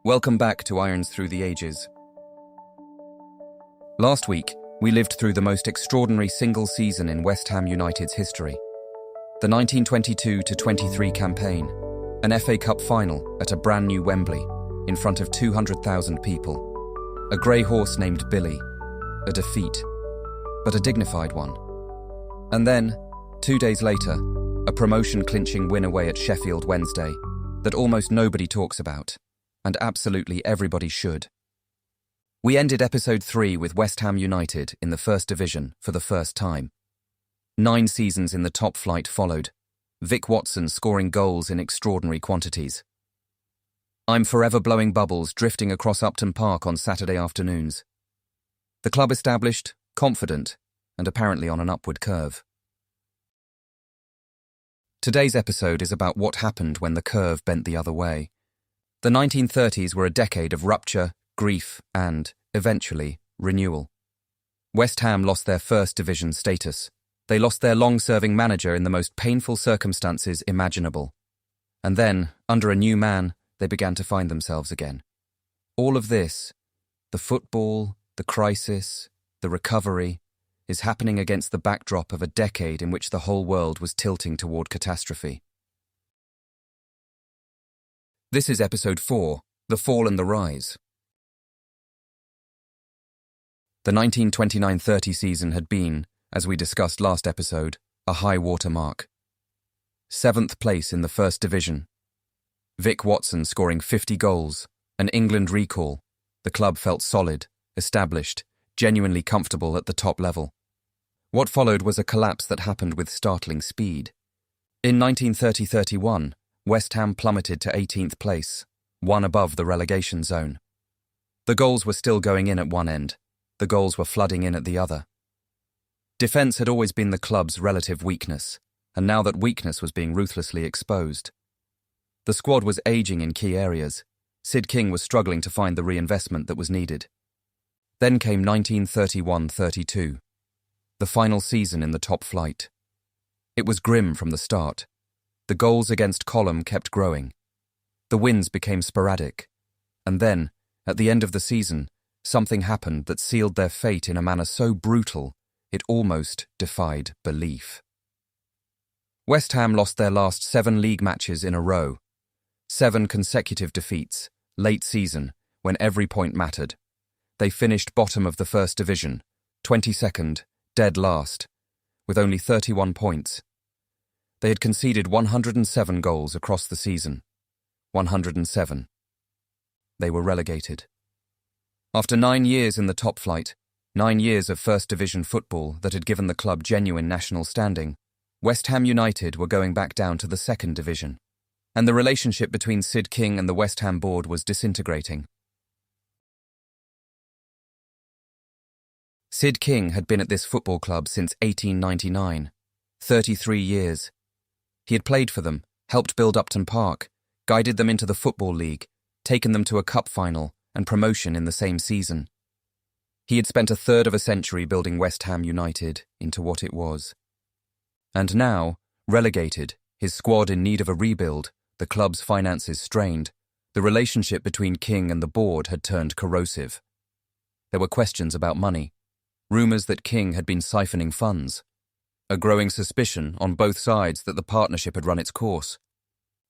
Welcome back to Irons Through the Ages. Last week, we lived through the most extraordinary single season in West Ham United's history. The 1922-23 campaign, an FA Cup final at a brand new Wembley, in front of 200,000 people. A grey horse named Billy. A defeat, but a dignified one. And then, 2 days later, a promotion-clinching win away at Sheffield Wednesday that almost nobody talks about, and absolutely everybody should. We ended episode 3 with West Ham United in the First Division for the first time. 9 seasons in the top flight followed, Vic Watson scoring goals in extraordinary quantities. I'm forever blowing bubbles drifting across Upton Park on Saturday afternoons. The club established, confident, and apparently on an upward curve. Today's episode is about what happened when the curve bent the other way. The 1930s were a decade of rupture, grief, and, eventually, renewal. West Ham lost their First Division status. They lost their long-serving manager in the most painful circumstances imaginable. And then, under a new man, they began to find themselves again. All of this, the football, the crisis, the recovery, is happening against the backdrop of a decade in which the whole world was tilting toward catastrophe. This is episode 4, The Fall and the Rise. The 1929-30 season had been, as we discussed last episode, a high water mark. 7th place in the First Division. Vic Watson scoring 50 goals, an England recall. The club felt solid, established, genuinely comfortable at the top level. What followed was a collapse that happened with startling speed. In 1930-31, West Ham plummeted to 18th place, one above the relegation zone. The goals were still going in at one end. The goals were flooding in at the other. Defence had always been the club's relative weakness, and now that weakness was being ruthlessly exposed. The squad was ageing in key areas. Syd King was struggling to find the reinvestment that was needed. Then came 1931-32, the final season in the top flight. It was grim from the start. The goals against column kept growing. The wins became sporadic. And then, at the end of the season, something happened that sealed their fate in a manner so brutal it almost defied belief. West Ham lost their last 7 league matches in a row. 7 consecutive defeats, late season, when every point mattered. They finished bottom of the First Division, 22nd, dead last, with only 31 points. They had conceded 107 goals across the season. 107. They were relegated. After 9 years in the top flight, 9 years of First Division football that had given the club genuine national standing, West Ham United were going back down to the Second Division, and the relationship between Syd King and the West Ham board was disintegrating. Syd King had been at this football club since 1899, 33 years. He had played for them, helped build Upton Park, guided them into the Football League, taken them to a cup final and promotion in the same season. He had spent a third of a century building West Ham United into what it was. And now, relegated, his squad in need of a rebuild, the club's finances strained, the relationship between King and the board had turned corrosive. There were questions about money, rumours that King had been siphoning funds, a growing suspicion on both sides that the partnership had run its course.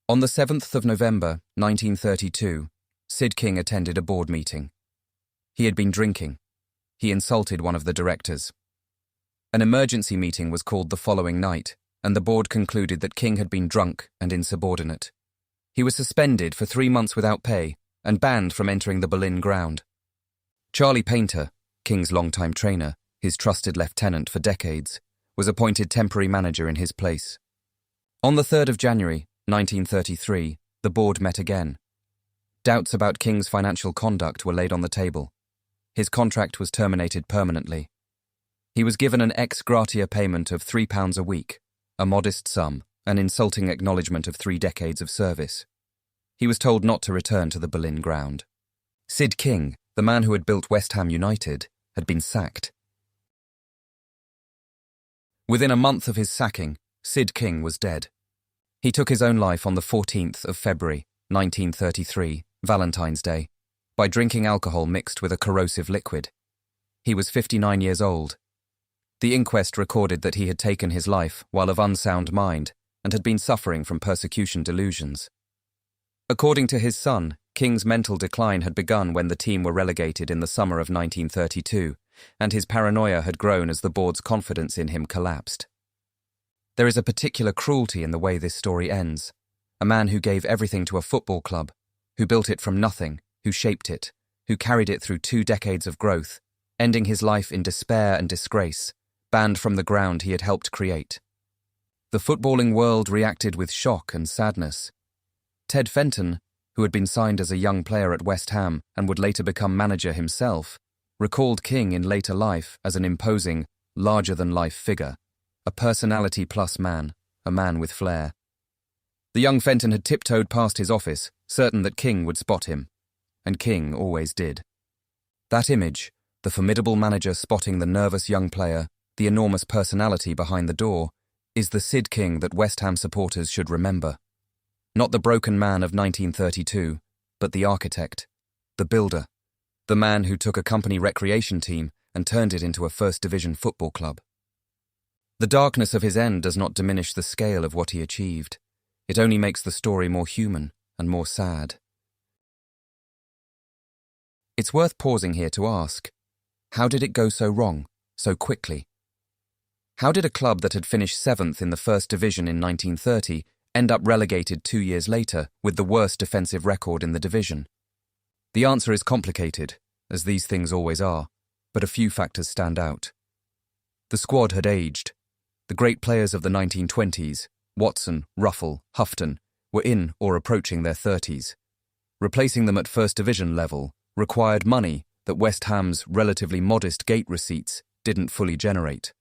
On the 7th of November, 1932, Syd King attended a board meeting. He had been drinking. He insulted one of the directors. An emergency meeting was called the following night, and the board concluded that King had been drunk and insubordinate. He was suspended for 3 months without pay and banned from entering the Berlin ground. Charlie Paynter, King's longtime trainer, his trusted lieutenant for decades, was appointed temporary manager in his place. On the 3rd of January, 1933, the board met again. Doubts about King's financial conduct were laid on the table. His contract was terminated permanently. He was given an ex gratia payment of £3 a week, a modest sum, an insulting acknowledgement of 3 decades of service. He was told not to return to the Berlin ground. Syd King, the man who had built West Ham United, had been sacked. Within a month of his sacking, Syd King was dead. He took his own life on the 14th of February, 1933, Valentine's Day, by drinking alcohol mixed with a corrosive liquid. He was 59 years old. The inquest recorded that he had taken his life while of unsound mind and had been suffering from persecution delusions. According to his son, King's mental decline had begun when the team were relegated in the summer of 1932, and his paranoia had grown as the board's confidence in him collapsed. There is a particular cruelty in the way this story ends. A man who gave everything to a football club, who built it from nothing, who shaped it, who carried it through 2 decades of growth, ending his life in despair and disgrace, banned from the ground he had helped create. The footballing world reacted with shock and sadness. Ted Fenton, who had been signed as a young player at West Ham and would later become manager himself, recalled King in later life as an imposing, larger-than-life figure, a personality-plus man, a man with flair. The young Fenton had tiptoed past his office, certain that King would spot him, and King always did. That image, the formidable manager spotting the nervous young player, the enormous personality behind the door, is the Syd King that West Ham supporters should remember. Not the broken man of 1932, but the architect, the builder, the man who took a company recreation team and turned it into a First Division football club. The darkness of his end does not diminish the scale of what he achieved. It only makes the story more human and more sad. It's worth pausing here to ask, how did it go so wrong, so quickly? How did a club that had finished 7th in the First Division in 1930 end up relegated 2 years later with the worst defensive record in the division? The answer is complicated, as these things always are, but a few factors stand out. The squad had aged. The great players of the 1920s, Watson, Ruffell, Houghton, were in or approaching their 30s. Replacing them at First Division level required money that West Ham's relatively modest gate receipts didn't fully generate.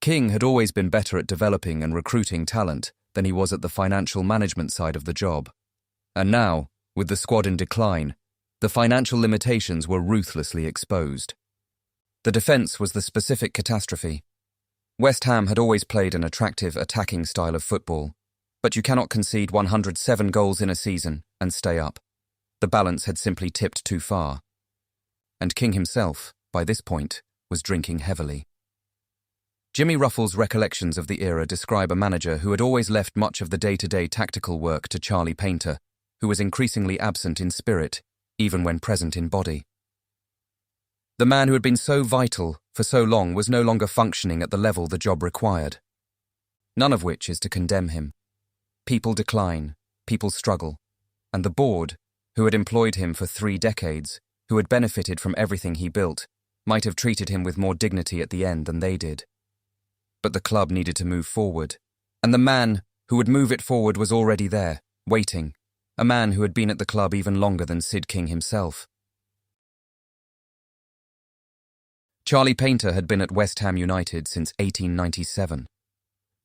King had always been better at developing and recruiting talent than he was at the financial management side of the job. And now, with the squad in decline, the financial limitations were ruthlessly exposed. The defence was the specific catastrophe. West Ham had always played an attractive attacking style of football, but you cannot concede 107 goals in a season and stay up. The balance had simply tipped too far. And King himself, by this point, was drinking heavily. Jimmy Ruffell's recollections of the era describe a manager who had always left much of the day-to-day tactical work to Charlie Paynter, who was increasingly absent in spirit, even when present in body. The man who had been so vital for so long was no longer functioning at the level the job required. None of which is to condemn him. People decline, people struggle, and the board, who had employed him for 3 decades, who had benefited from everything he built, might have treated him with more dignity at the end than they did. But the club needed to move forward, and the man who would move it forward was already there, waiting, a man who had been at the club even longer than Syd King himself. Charlie Paynter had been at West Ham United since 1897.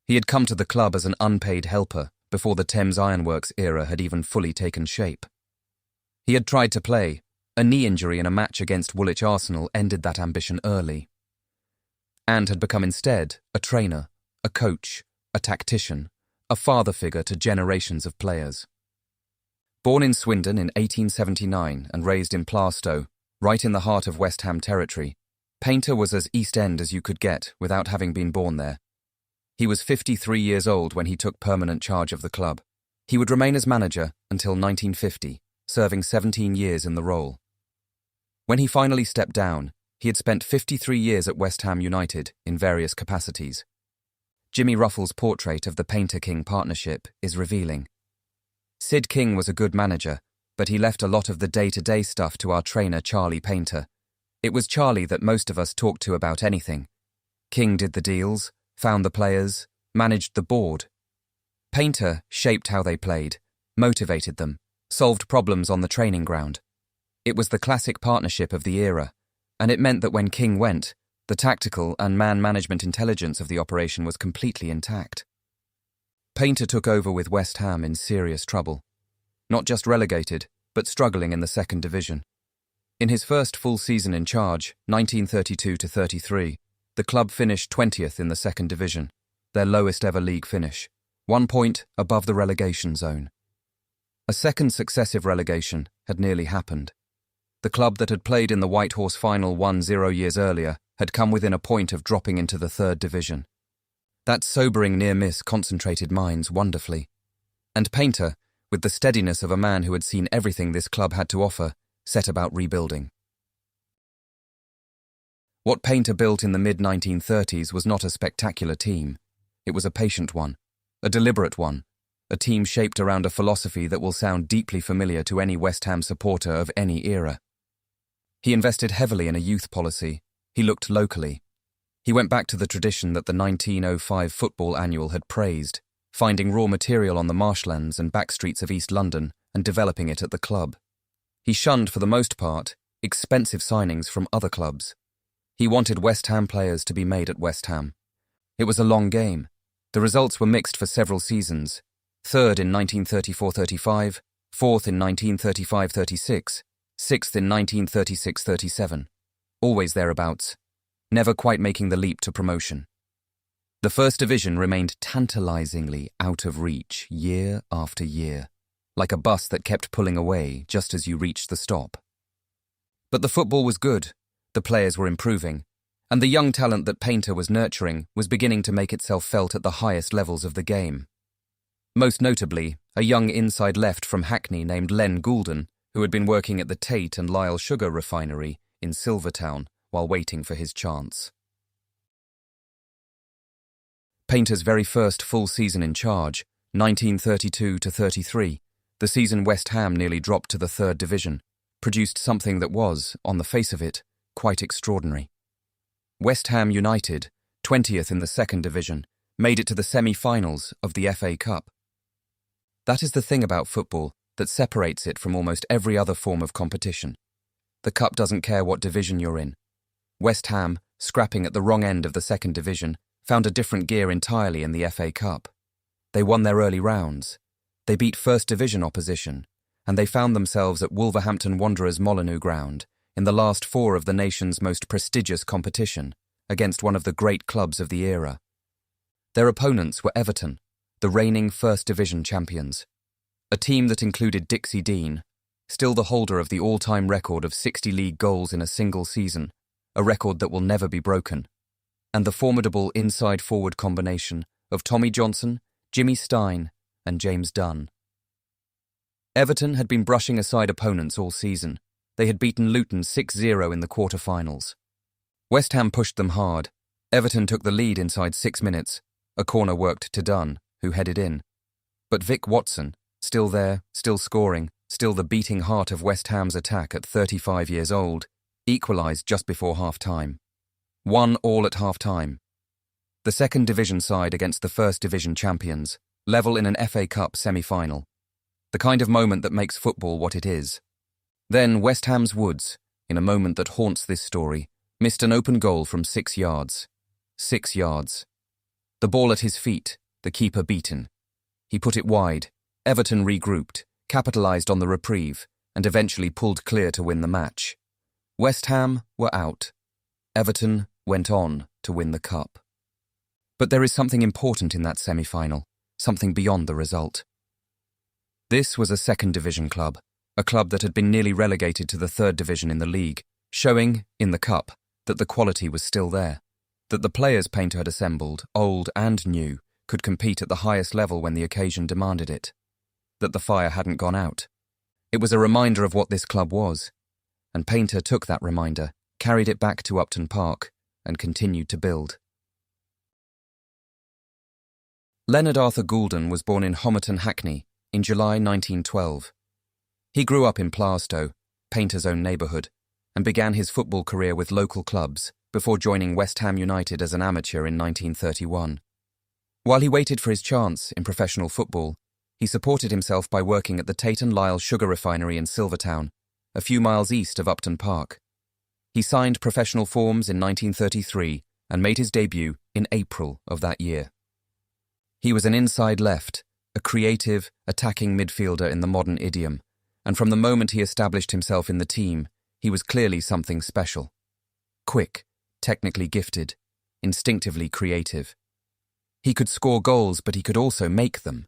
He had come to the club as an unpaid helper before the Thames Ironworks era had even fully taken shape. He had tried to play. A knee injury in a match against Woolwich Arsenal ended that ambition early, and had become instead a trainer, a coach, a tactician, a father figure to generations of players. Born in Swindon in 1879 and raised in Plaistow, right in the heart of West Ham territory, Paynter was as East End as you could get without having been born there. He was 53 years old when he took permanent charge of the club. He would remain as manager until 1950, serving 17 years in the role. When he finally stepped down, he had spent 53 years at West Ham United in various capacities. Jimmy Ruffell's portrait of the Paynter-King partnership is revealing. Syd King was a good manager, but he left a lot of the day-to-day stuff to our trainer Charlie Paynter. It was Charlie that most of us talked to about anything. King did the deals, found the players, managed the board. Paynter shaped how they played, motivated them, solved problems on the training ground. It was the classic partnership of the era, and it meant that when King went, the tactical and man-management intelligence of the operation was completely intact. Paynter took over with West Ham in serious trouble. Not just relegated, but struggling in the second division. In his first full season in charge, 1932-33, the club finished 20th in the second division, their lowest ever league finish, 1 point above the relegation zone. A second successive relegation had nearly happened. The club that had played in the White Horse Final 1-0 years earlier had come within a point of dropping into the third division. That sobering near miss concentrated minds wonderfully. And Paynter, with the steadiness of a man who had seen everything this club had to offer, set about rebuilding. What Paynter built in the mid-1930s was not a spectacular team. It was a patient one, a deliberate one, a team shaped around a philosophy that will sound deeply familiar to any West Ham supporter of any era. He invested heavily in a youth policy. He looked locally. He went back to the tradition that the 1905 football annual had praised, finding raw material on the marshlands and backstreets of East London and developing it at the club. He shunned, for the most part, expensive signings from other clubs. He wanted West Ham players to be made at West Ham. It was a long game. The results were mixed for several seasons. Third in 1934-35, fourth in 1935-36, sixth in 1936-37. Always thereabouts, never quite making the leap to promotion. The First Division remained tantalizingly out of reach year after year, like a bus that kept pulling away just as you reached the stop. But the football was good, the players were improving, and the young talent that Paynter was nurturing was beginning to make itself felt at the highest levels of the game. Most notably, a young inside left from Hackney named Len Goulden, who had been working at the Tate and Lyle Sugar Refinery in Silvertown while waiting for his chance. Paynter's very first full season in charge, 1932-33, the season West Ham nearly dropped to the third division, produced something that was, on the face of it, quite extraordinary. West Ham United, 20th in the second division, made it to the semi-finals of the FA Cup. That is the thing about football that separates it from almost every other form of competition. The cup doesn't care what division you're in. West Ham, scrapping at the wrong end of the second division, found a different gear entirely in the FA Cup. They won their early rounds. They beat first division opposition, and they found themselves at Wolverhampton Wanderers Molineux ground in the last four of the nation's most prestigious competition against one of the great clubs of the era. Their opponents were Everton, the reigning First Division champions, a team that included Dixie Dean, still the holder of the all-time record of 60 league goals in a single season, a record that will never be broken, and the formidable inside-forward combination of Tommy Johnson, Jimmy Stein, and James Dunn. Everton had been brushing aside opponents all season. They had beaten Luton 6-0 in the quarter-finals. West Ham pushed them hard. Everton took the lead inside 6 minutes. A corner worked to Dunn, who headed in. But Vic Watson, still there, still scoring, still the beating heart of West Ham's attack at 35 years old, equalised just before half-time. 1-1 at half-time. The second division side against the first division champions, level in an FA Cup semi-final. The kind of moment that makes football what it is. Then West Ham's Woods, in a moment that haunts this story, missed an open goal from 6 yards. 6 yards. The ball at his feet, the keeper beaten. He put it wide. Everton regrouped, capitalised on the reprieve, and eventually pulled clear to win the match. West Ham were out. Everton went on to win the cup. But there is something important in that semi-final, something beyond the result. This was a second division club, a club that had been nearly relegated to the third division in the league, showing, in the cup, that the quality was still there, that the players Paynter had assembled, old and new, could compete at the highest level when the occasion demanded it, that the fire hadn't gone out. It was a reminder of what this club was, and Paynter took that reminder, carried it back to Upton Park, and continued to build. Leonard Arthur Goulden was born in Homerton, Hackney, in July 1912. He grew up in Plaistow, Paynter's own neighbourhood, and began his football career with local clubs before joining West Ham United as an amateur in 1931. While he waited for his chance in professional football, he supported himself by working at the Tate and Lyle Sugar Refinery in Silvertown, a few miles east of Upton Park. He signed professional forms in 1933 and made his debut in April of that year. He was an inside left, a creative, attacking midfielder in the modern idiom, and from the moment he established himself in the team, he was clearly something special. Quick, technically gifted, instinctively creative. He could score goals, but he could also make them.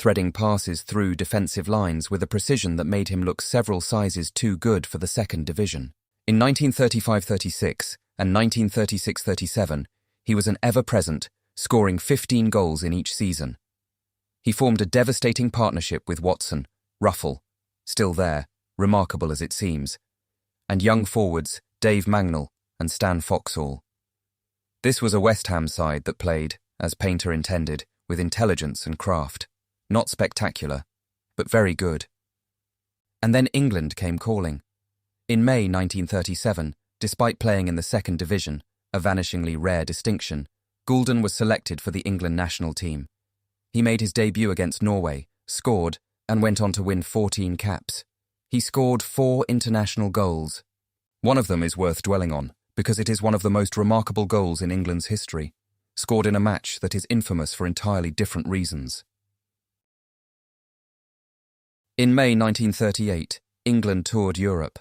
threading passes through defensive lines with a precision that made him look several sizes too good for the second division. In 1935-36 and 1936-37, he was an ever-present, scoring 15 goals in each season. He formed a devastating partnership with Watson, Ruffell, still there, remarkable as it seems, and young forwards Dave Mangnall and Stan Foxall. This was a West Ham side that played, as Paynter intended, with intelligence and craft. Not spectacular, but very good. And then England came calling. In May 1937, despite playing in the second division, a vanishingly rare distinction, Goulden was selected for the England national team. He made his debut against Norway, scored, and went on to win 14 caps. He scored 4 international goals. One of them is worth dwelling on, because it is one of the most remarkable goals in England's history, scored in a match that is infamous for entirely different reasons. In May 1938, England toured Europe.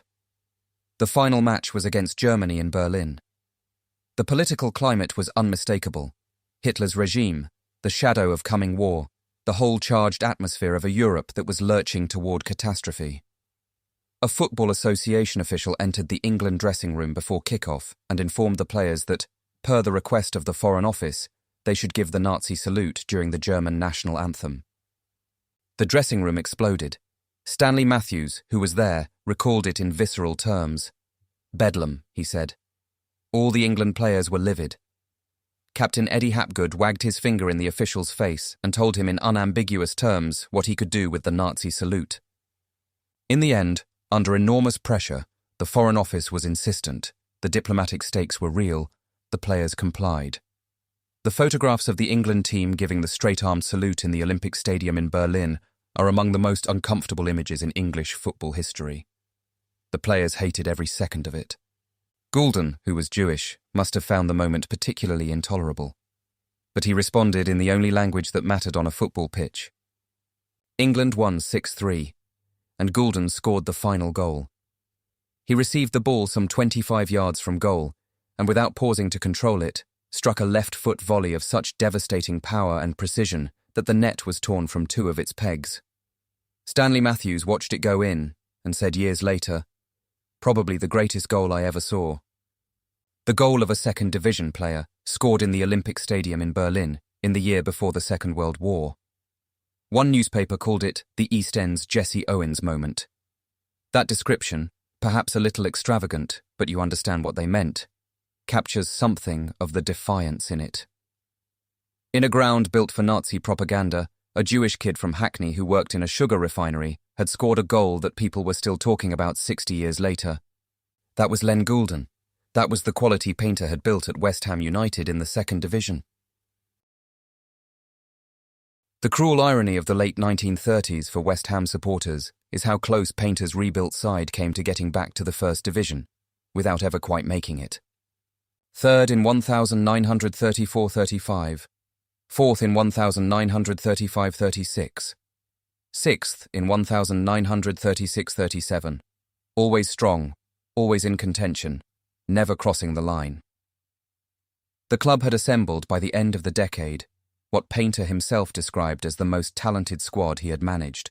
The final match was against Germany in Berlin. The political climate was unmistakable. Hitler's regime, the shadow of coming war, the whole charged atmosphere of a Europe that was lurching toward catastrophe. A Football Association official entered the England dressing room before kick-off and informed the players that, per the request of the Foreign Office, they should give the Nazi salute during the German national anthem. The dressing room exploded. Stanley Matthews, who was there, recalled it in visceral terms. "Bedlam," he said. All the England players were livid. Captain Eddie Hapgood wagged his finger in the official's face and told him in unambiguous terms what he could do with the Nazi salute. In the end, under enormous pressure, the Foreign Office was insistent, the diplomatic stakes were real, the players complied. The photographs of the England team giving the straight-armed salute in the Olympic Stadium in Berlin are among the most uncomfortable images in English football history. The players hated every second of it. Goulden, who was Jewish, must have found the moment particularly intolerable. But he responded in the only language that mattered on a football pitch. England won 6-3, and Goulden scored the final goal. He received the ball some 25 yards from goal, and without pausing to control it, struck a left-foot volley of such devastating power and precision that the net was torn from 2 of its pegs. Stanley Matthews watched it go in and said years later, "Probably the greatest goal I ever saw." The goal of a second division player, scored in the Olympic Stadium in Berlin in the year before the Second World War. One newspaper called it the East End's Jesse Owens moment. That description, perhaps a little extravagant, but you understand what they meant, captures something of the defiance in it. In a ground built for Nazi propaganda, a Jewish kid from Hackney who worked in a sugar refinery had scored a goal that people were still talking about 60 years later. That was Len Goulden. That was the quality Paynter had built at West Ham United in the second division. The cruel irony of the late 1930s for West Ham supporters is how close Paynter's rebuilt side came to getting back to the first division, without ever quite making it. Third in 1934-35, fourth in 1935-36, sixth in 1936-37, always strong, always in contention, never crossing the line. The club had assembled by the end of the decade what Paynter himself described as the most talented squad he had managed.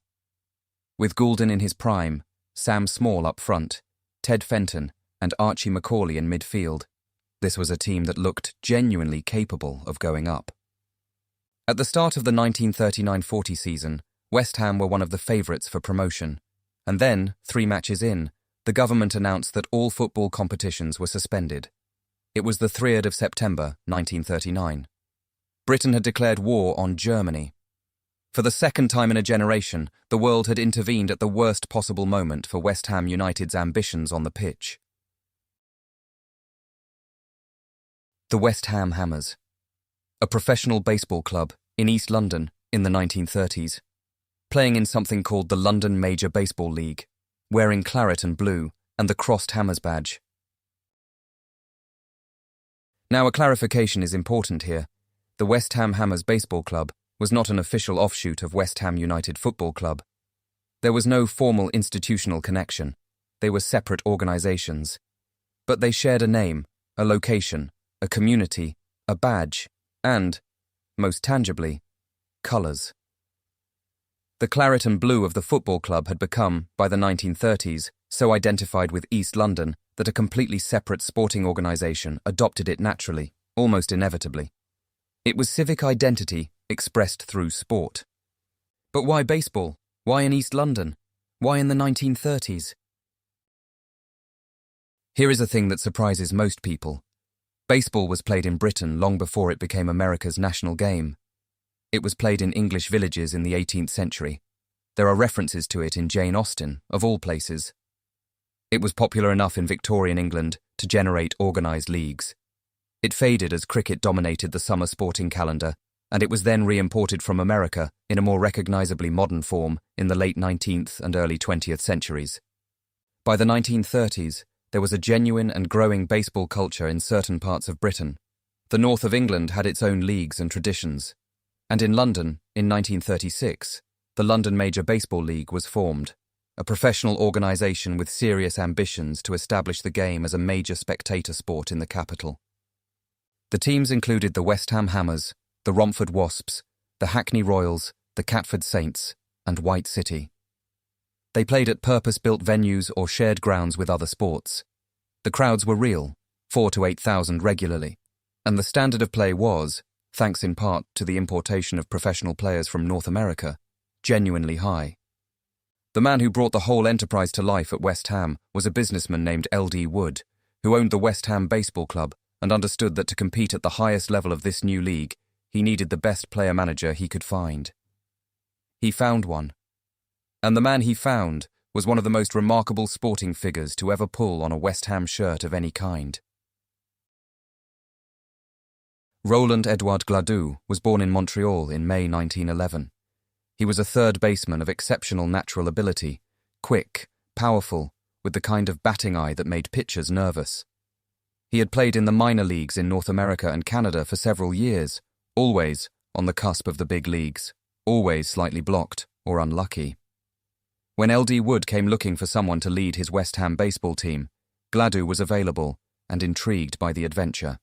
With Goulden in his prime, Sam Small up front, Ted Fenton and Archie Macaulay in midfield, this was a team that looked genuinely capable of going up. At the start of the 1939-40 season, West Ham were one of the favourites for promotion, and then, 3 matches in, the government announced that all football competitions were suspended. It was the 3rd of September, 1939. Britain had declared war on Germany. For the second time in a generation, the world had intervened at the worst possible moment for West Ham United's ambitions on the pitch. The West Ham Hammers, a professional baseball club in East London in the 1930s, playing in something called the London Major Baseball League, wearing claret and blue and the crossed Hammers badge. Now, a clarification is important here. The West Ham Hammers Baseball Club was not an official offshoot of West Ham United Football Club. There was no formal institutional connection. They were separate organisations. But they shared a name, a location, a community, a badge, and, most tangibly, colours. The claret and blue of the football club had become, by the 1930s, so identified with East London that a completely separate sporting organisation adopted it naturally, almost inevitably. It was civic identity expressed through sport. But why baseball? Why in East London? Why in the 1930s? Here is a thing that surprises most people. Baseball was played in Britain long before it became America's national game. It was played in English villages in the 18th century. There are references to it in Jane Austen, of all places. It was popular enough in Victorian England to generate organised leagues. It faded as cricket dominated the summer sporting calendar, and it was then re-imported from America in a more recognisably modern form in the late 19th and early 20th centuries. By the 1930s, there was a genuine and growing baseball culture in certain parts of Britain. The north of England had its own leagues and traditions. And in London, in 1936, the London Major Baseball League was formed, a professional organisation with serious ambitions to establish the game as a major spectator sport in the capital. The teams included the West Ham Hammers, the Romford Wasps, the Hackney Royals, the Catford Saints, and White City. They played at purpose-built venues or shared grounds with other sports. The crowds were real, 4,000 to 8,000 regularly, and the standard of play was, thanks in part to the importation of professional players from North America, genuinely high. The man who brought the whole enterprise to life at West Ham was a businessman named L.D. Wood, who owned the West Ham Baseball Club and understood that to compete at the highest level of this new league, he needed the best player manager he could find. He found one. And the man he found was one of the most remarkable sporting figures to ever pull on a West Ham shirt of any kind. Roland Edouard Gladue was born in Montreal in May 1911. He was a third baseman of exceptional natural ability, quick, powerful, with the kind of batting eye that made pitchers nervous. He had played in the minor leagues in North America and Canada for several years, always on the cusp of the big leagues, always slightly blocked or unlucky. When L.D. Wood came looking for someone to lead his West Ham baseball team, Gladue was available and intrigued by the adventure.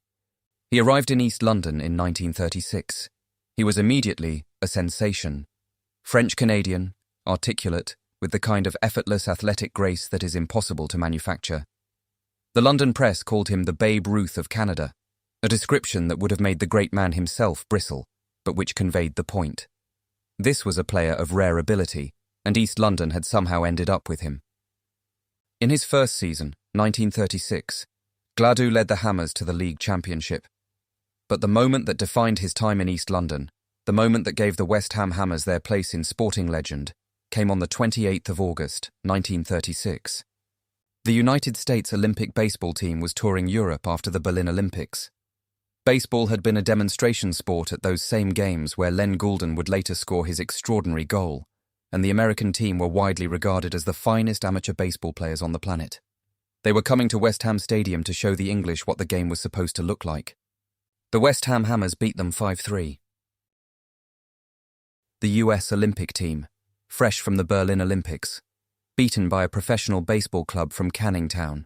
He arrived in East London in 1936. He was immediately a sensation. French-Canadian, articulate, with the kind of effortless athletic grace that is impossible to manufacture. The London press called him the Babe Ruth of Canada, a description that would have made the great man himself bristle, but which conveyed the point. This was a player of rare ability, and East London had somehow ended up with him. In his first season, 1936, Gladue led the Hammers to the league championship. But the moment that defined his time in East London, the moment that gave the West Ham Hammers their place in sporting legend, came on the 28th of August, 1936. The United States Olympic baseball team was touring Europe after the Berlin Olympics. Baseball had been a demonstration sport at those same games where Len Goulden would later score his extraordinary goal, and the American team were widely regarded as the finest amateur baseball players on the planet. They were coming to West Ham Stadium to show the English what the game was supposed to look like. The West Ham Hammers beat them 5-3. The US Olympic team, fresh from the Berlin Olympics, beaten by a professional baseball club from Canning Town.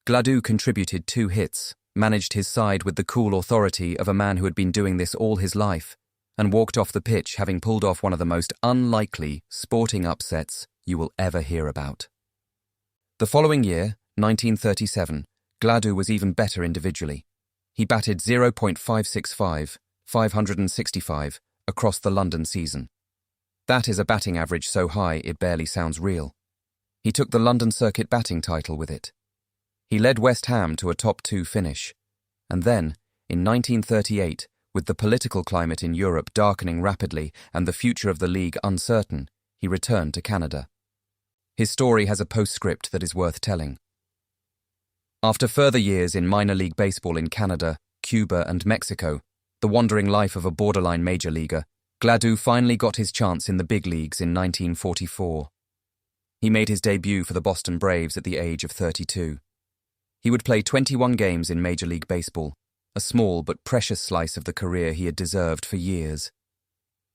Gladue contributed 2 hits, managed his side with the cool authority of a man who had been doing this all his life, and walked off the pitch having pulled off one of the most unlikely sporting upsets you will ever hear about. The following year, 1937, Gladue was even better individually. He batted .565, 565, across the London season. That is a batting average so high it barely sounds real. He took the London Circuit batting title with it. He led West Ham to a top 2 finish. And then, in 1938, with the political climate in Europe darkening rapidly and the future of the league uncertain, he returned to Canada. His story has a postscript that is worth telling. After further years in minor league baseball in Canada, Cuba and Mexico, the wandering life of a borderline major leaguer, Gladue finally got his chance in the big leagues in 1944. He made his debut for the Boston Braves at the age of 32. He would play 21 games in Major League Baseball, a small but precious slice of the career he had deserved for years.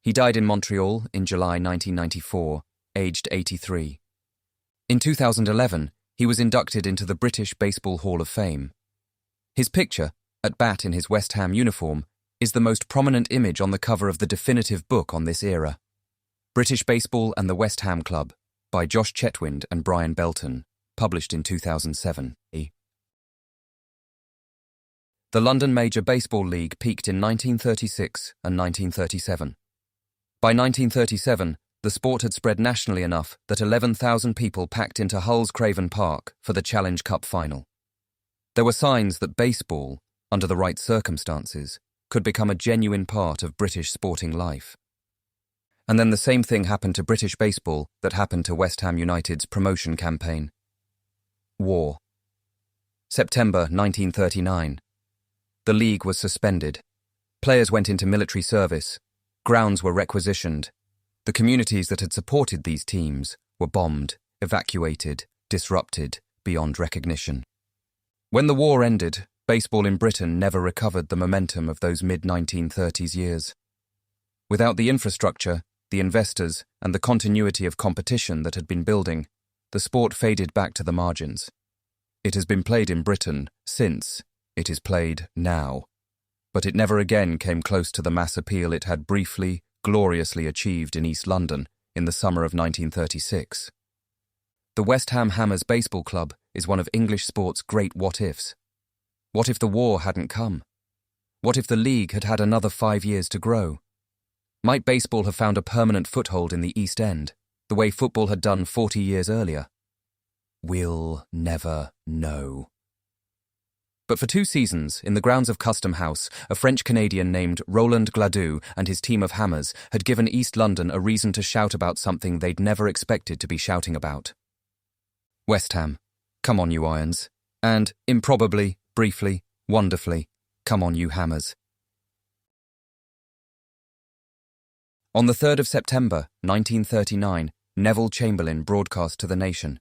He died in Montreal in July 1994, aged 83. In 2011, he was inducted into the British Baseball Hall of Fame. His picture, at bat in his West Ham uniform, is the most prominent image on the cover of the definitive book on this era. British Baseball and the West Ham Club, by Josh Chetwynd and Brian Belton, published in 2007. The London Major Baseball League peaked in 1936 and 1937. By 1937, the sport had spread nationally enough that 11,000 people packed into Hull's Craven Park for the Challenge Cup final. There were signs that baseball, under the right circumstances, could become a genuine part of British sporting life. And then the same thing happened to British baseball that happened to West Ham United's promotion campaign. War. September 1939. The league was suspended. Players went into military service. Grounds were requisitioned. The communities that had supported these teams were bombed, evacuated, disrupted beyond recognition. When the war ended, baseball in Britain never recovered the momentum of those mid-1930s years. Without the infrastructure, the investors, and the continuity of competition that had been building, the sport faded back to the margins. It has been played in Britain since. It is played now. But it never again came close to the mass appeal it had briefly, gloriously achieved in East London in the summer of 1936. The West Ham Hammers Baseball Club is one of English sport's great what-ifs. What if the war hadn't come? What if the league had had another 5 years to grow? Might baseball have found a permanent foothold in the East End, the way football had done 40 years earlier? We'll never know. But for 2 seasons, in the grounds of Custom House, a French-Canadian named Roland Gladue and his team of Hammers had given East London a reason to shout about something they'd never expected to be shouting about. West Ham, come on you Irons. And, improbably, briefly, wonderfully, come on you Hammers. On the 3rd of September, 1939, Neville Chamberlain broadcast to the nation.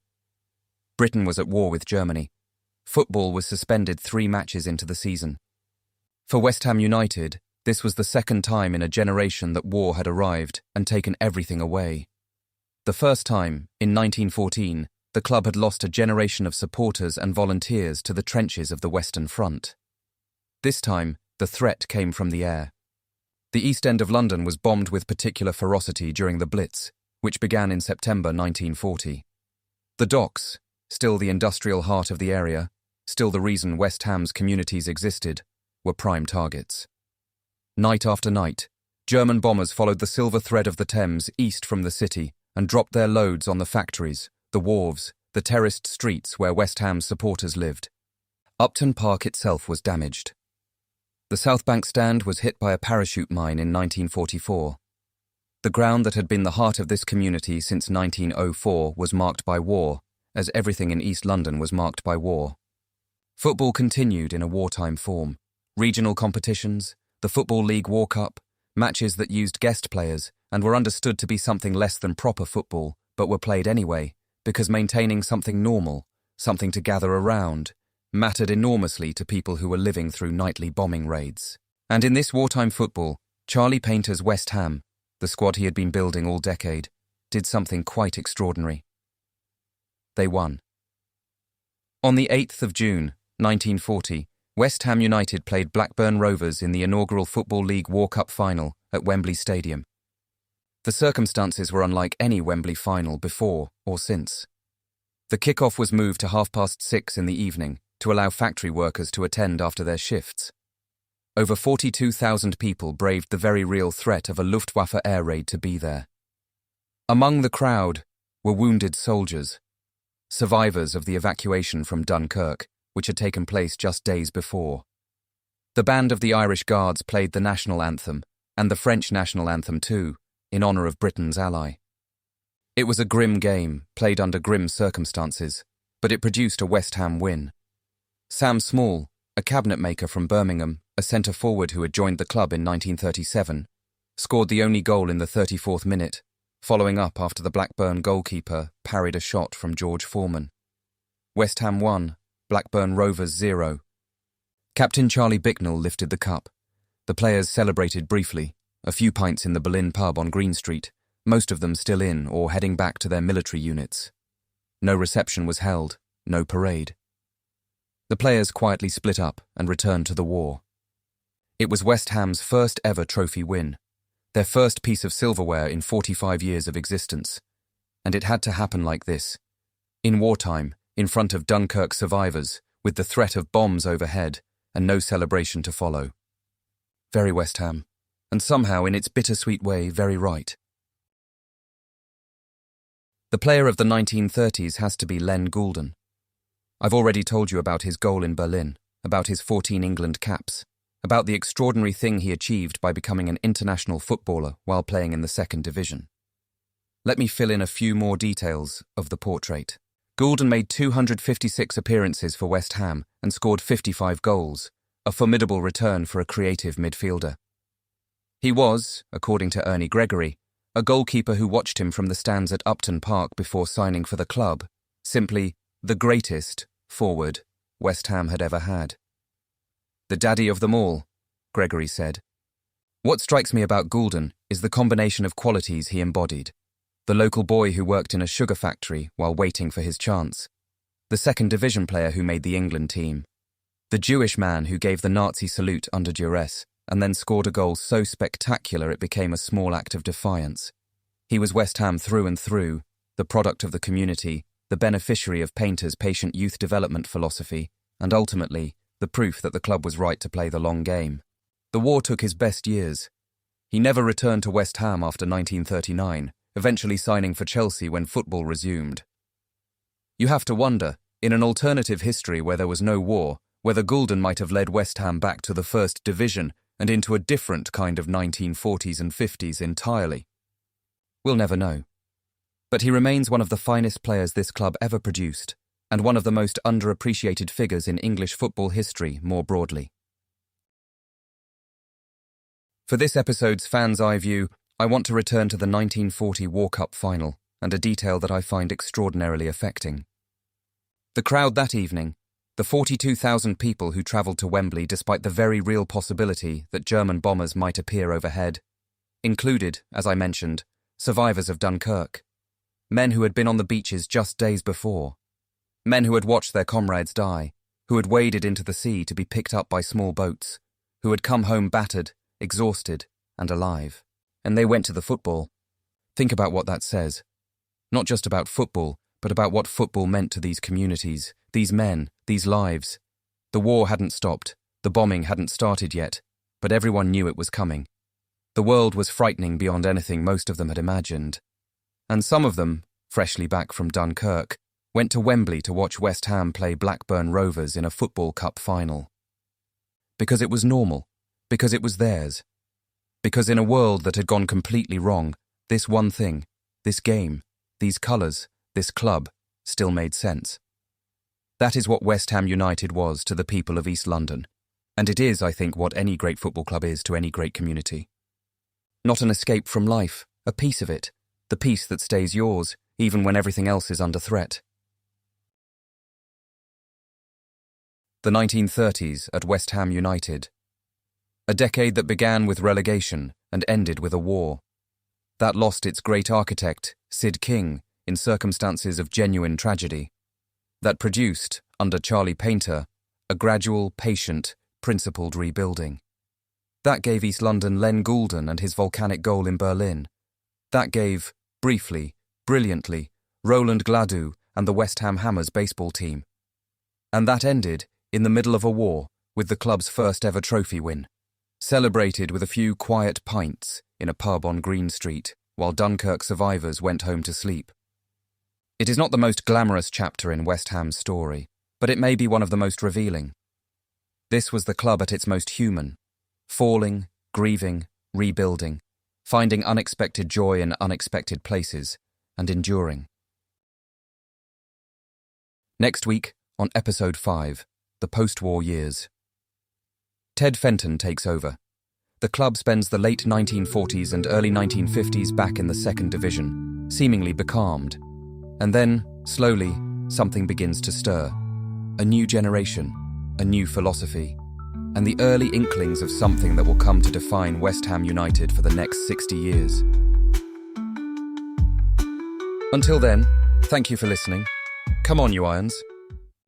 Britain was at war with Germany. Football was suspended 3 matches into the season. For West Ham United, this was the second time in a generation that war had arrived and taken everything away. The first time, in 1914, the club had lost a generation of supporters and volunteers to the trenches of the Western Front. This time, the threat came from the air. The East End of London was bombed with particular ferocity during the Blitz, which began in September 1940. The docks, still the industrial heart of the area, still the reason West Ham's communities existed, were prime targets. Night after night, German bombers followed the silver thread of the Thames east from the city and dropped their loads on the factories, the wharves, the terraced streets where West Ham's supporters lived. Upton Park itself was damaged. The South Bank stand was hit by a parachute mine in 1944. The ground that had been the heart of this community since 1904 was marked by war, as everything in East London was marked by war. Football continued in a wartime form. Regional competitions, the Football League War Cup, matches that used guest players and were understood to be something less than proper football, but were played anyway, because maintaining something normal, something to gather around, mattered enormously to people who were living through nightly bombing raids. And in this wartime football, Charlie Paynter's West Ham, the squad he had been building all decade, did something quite extraordinary. They won. On the 8th of June, 1940, West Ham United played Blackburn Rovers in the inaugural Football League War Cup final at Wembley Stadium. The circumstances were unlike any Wembley final before or since. The kick-off was moved to 6:30 in the evening to allow factory workers to attend after their shifts. Over 42,000 people braved the very real threat of a Luftwaffe air raid to be there. Among the crowd were wounded soldiers, survivors of the evacuation from Dunkirk, which had taken place just days before. The band of the Irish Guards played the national anthem, and the French national anthem too, in honour of Britain's ally. It was a grim game, played under grim circumstances, but it produced a West Ham win. Sam Small, a cabinet maker from Birmingham, a centre-forward who had joined the club in 1937, scored the only goal in the 34th minute, following up after the Blackburn goalkeeper parried a shot from George Foreman. West Ham 1, Blackburn Rovers 0. Captain Charlie Bicknell lifted the cup. The players celebrated briefly, a few pints in the Berlin pub on Green Street, most of them still in or heading back to their military units. No reception was held, no parade. The players quietly split up and returned to the war. It was West Ham's first ever trophy win, Their first piece of silverware in 45 years of existence. And it had to happen like this. In wartime, in front of Dunkirk survivors, with the threat of bombs overhead, and no celebration to follow. Very West Ham, and somehow in its bittersweet way, very right. The player of the 1930s has to be Len Goulden. I've already told you about his goal in Berlin, about his 14 England caps, about the extraordinary thing he achieved by becoming an international footballer while playing in the second division. Let me fill in a few more details of the portrait. Goulden made 256 appearances for West Ham and scored 55 goals, a formidable return for a creative midfielder. He was, according to Ernie Gregory, a goalkeeper who watched him from the stands at Upton Park before signing for the club, simply the greatest forward West Ham had ever had. The daddy of them all, Gregory said. What strikes me about Goulden is the combination of qualities he embodied. The local boy who worked in a sugar factory while waiting for his chance. The second division player who made the England team. The Jewish man who gave the Nazi salute under duress and then scored a goal so spectacular it became a small act of defiance. He was West Ham through and through, the product of the community, the beneficiary of Paynter's patient youth development philosophy, and ultimately, the proof that the club was right to play the long game. The war took his best years. He never returned to West Ham after 1939, eventually signing for Chelsea when football resumed. You have to wonder, in an alternative history where there was no war, whether Goulden might have led West Ham back to the first division and into a different kind of 1940s and 50s entirely. We'll never know. But he remains one of the finest players this club ever produced, and one of the most underappreciated figures in English football history more broadly. For this episode's Fan's Eye View, I want to return to the 1940 War Cup final and a detail that I find extraordinarily affecting. The crowd that evening, the 42,000 people who travelled to Wembley despite the very real possibility that German bombers might appear overhead, included, as I mentioned, survivors of Dunkirk, men who had been on the beaches just days before, men who had watched their comrades die, who had waded into the sea to be picked up by small boats, who had come home battered, exhausted, and alive. And they went to the football. Think about what that says. Not just about football, but about what football meant to these communities, these men, these lives. The war hadn't stopped, the bombing hadn't started yet, but everyone knew it was coming. The world was frightening beyond anything most of them had imagined. And some of them, freshly back from Dunkirk, went to Wembley to watch West Ham play Blackburn Rovers in a football cup final. Because it was normal, because it was theirs. Because in a world that had gone completely wrong, this one thing, this game, these colours, this club, still made sense. That is what West Ham United was to the people of East London, and it is, I think, what any great football club is to any great community. Not an escape from life, a piece of it, the piece that stays yours, even when everything else is under threat. The 1930s at West Ham United. A decade that began with relegation and ended with a war. That lost its great architect, Syd King, in circumstances of genuine tragedy. That produced, under Charlie Paynter, a gradual, patient, principled rebuilding. That gave East London Len Goulden and his volcanic goal in Berlin. That gave, briefly, brilliantly, Roland Gladue and the West Ham Hammers baseball team. And that ended, in the middle of a war, with the club's first ever trophy win. Celebrated with a few quiet pints in a pub on Green Street while Dunkirk survivors went home to sleep. It is not the most glamorous chapter in West Ham's story, but it may be one of the most revealing. This was the club at its most human, falling, grieving, rebuilding, finding unexpected joy in unexpected places, and enduring. Next week, on Episode 5, The Post-War Years. Ted Fenton takes over. The club spends the late 1940s and early 1950s back in the second division, seemingly becalmed. And then, slowly, something begins to stir. A new generation, a new philosophy, and the early inklings of something that will come to define West Ham United for the next 60 years. Until then, thank you for listening. Come on, you Irons.